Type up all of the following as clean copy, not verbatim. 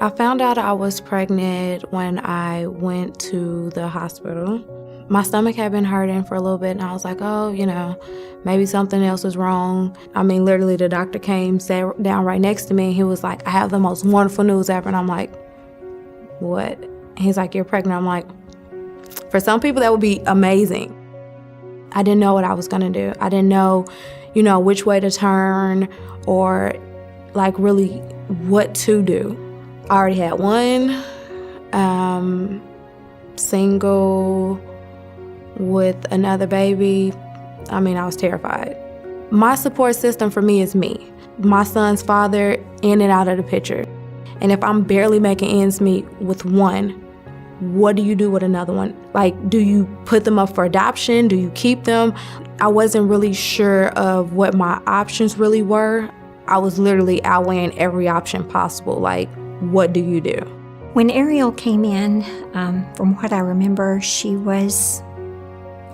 I found out I was pregnant when I went to the hospital. My stomach had been hurting for a little bit, and I was like, oh, maybe something else is wrong. Literally, the doctor came, sat down right next to me, and he was like, I have the most wonderful news ever. And I'm like, what? And he's like, you're pregnant. I'm like, for some people, that would be amazing. I didn't know what I was gonna do. I didn't know, which way to turn or really what to do. I already had one, single with another baby. I was terrified. My support system for me is me. My son's father in and out of the picture. And if I'm barely making ends meet with one, what do you do with another one? Do you put them up for adoption? Do you keep them? I wasn't really sure of what my options really were. I was literally outweighing every option possible. What do you do? When Arriel came in, from what I remember, she was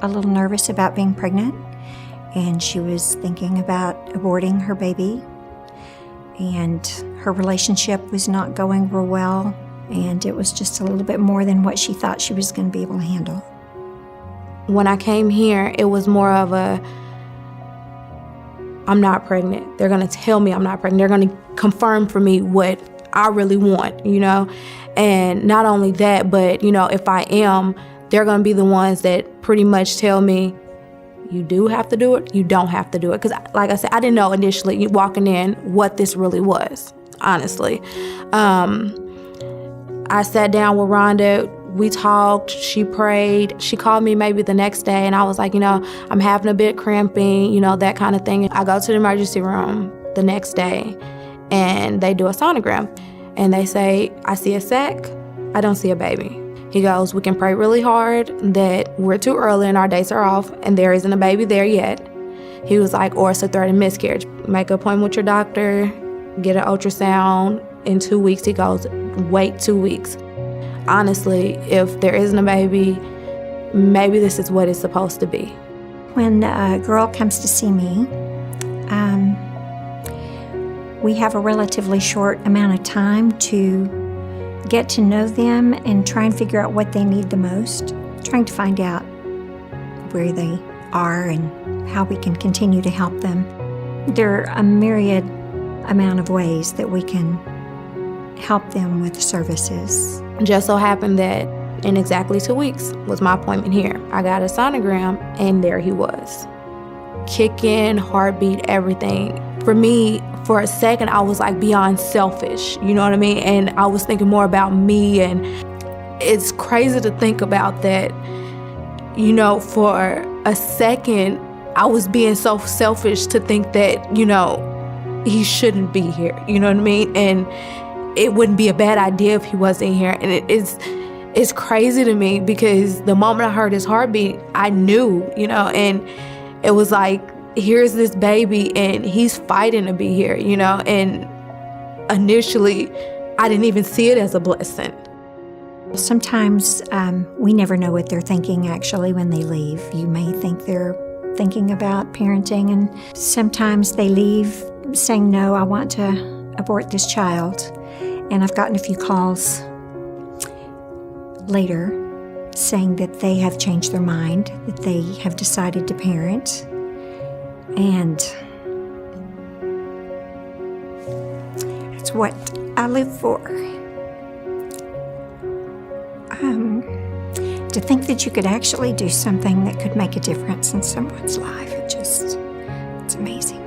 a little nervous about being pregnant, and she was thinking about aborting her baby, and her relationship was not going real well, and it was just a little bit more than what she thought she was going to be able to handle. When I came here, it was more of I'm not pregnant. They're going to tell me I'm not pregnant. They're going to confirm for me what I really want, And not only that, but, if I am, they're going to be the ones that pretty much tell me, you do have to do it, you don't have to do it. Because, like I said, I didn't know initially walking in what this really was, honestly. I sat down with Rhonda. We talked, she prayed. She called me maybe the next day, and I was like, I'm having a bit cramping, that kind of thing. I go to the emergency room the next day, and they do a sonogram. And they say, I see a sac, I don't see a baby. He goes, we can pray really hard that we're too early and our dates are off, and there isn't a baby there yet. He was like, or it's a threatened miscarriage. Make an appointment with your doctor, get an ultrasound. In 2 weeks, he goes, wait 2 weeks. Honestly, if there isn't a baby, maybe this is what it's supposed to be. When a girl comes to see me, we have a relatively short amount of time to get to know them and try and figure out what they need the most, trying to find out where they are and how we can continue to help them. There are a myriad amount of ways that we can help them with services. Just so happened that in exactly 2 weeks was my appointment here. I got a sonogram, and there he was. Kicking, heartbeat, everything. For me, for a second, I was beyond selfish, you know what I mean? And I was thinking more about me, and it's crazy to think about that, for a second, I was being so selfish to think that, he shouldn't be here, you know what I mean? And it wouldn't be a bad idea if he wasn't here. And it's crazy to me because the moment I heard his heartbeat, I knew, and it was here's this baby and he's fighting to be here, and initially I didn't even see it as a blessing. Sometimes we never know what they're thinking actually when they leave. You may think they're thinking about parenting, and sometimes they leave saying, no, I want to abort this child. And I've gotten a few calls later saying that they have changed their mind, that they have decided to parent. And it's what I live for. To think that you could actually do something that could make a difference in someone's life, it's amazing.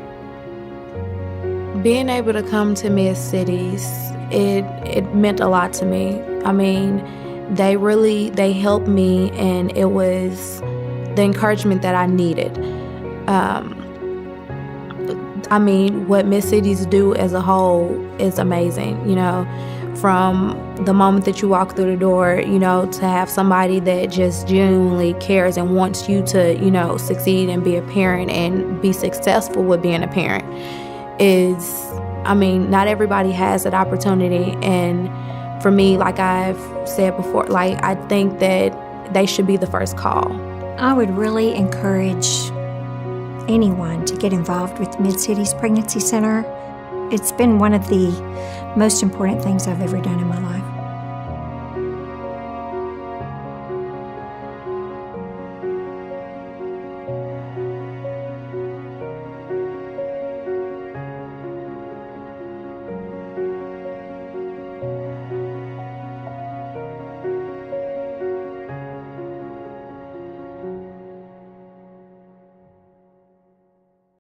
Being able to come to Mid-Cities, it meant a lot to me. They helped me, and it was the encouragement that I needed. What Mid-Cities do as a whole is amazing, from the moment that you walk through the door, to have somebody that just genuinely cares and wants you to, succeed and be a parent and be successful with being a parent is, not everybody has that opportunity. And for me, like I've said before, I think that they should be the first call. I would really encourage anyone to get involved with Mid-Cities Pregnancy Center It's been one of the most important things I've ever done in my life.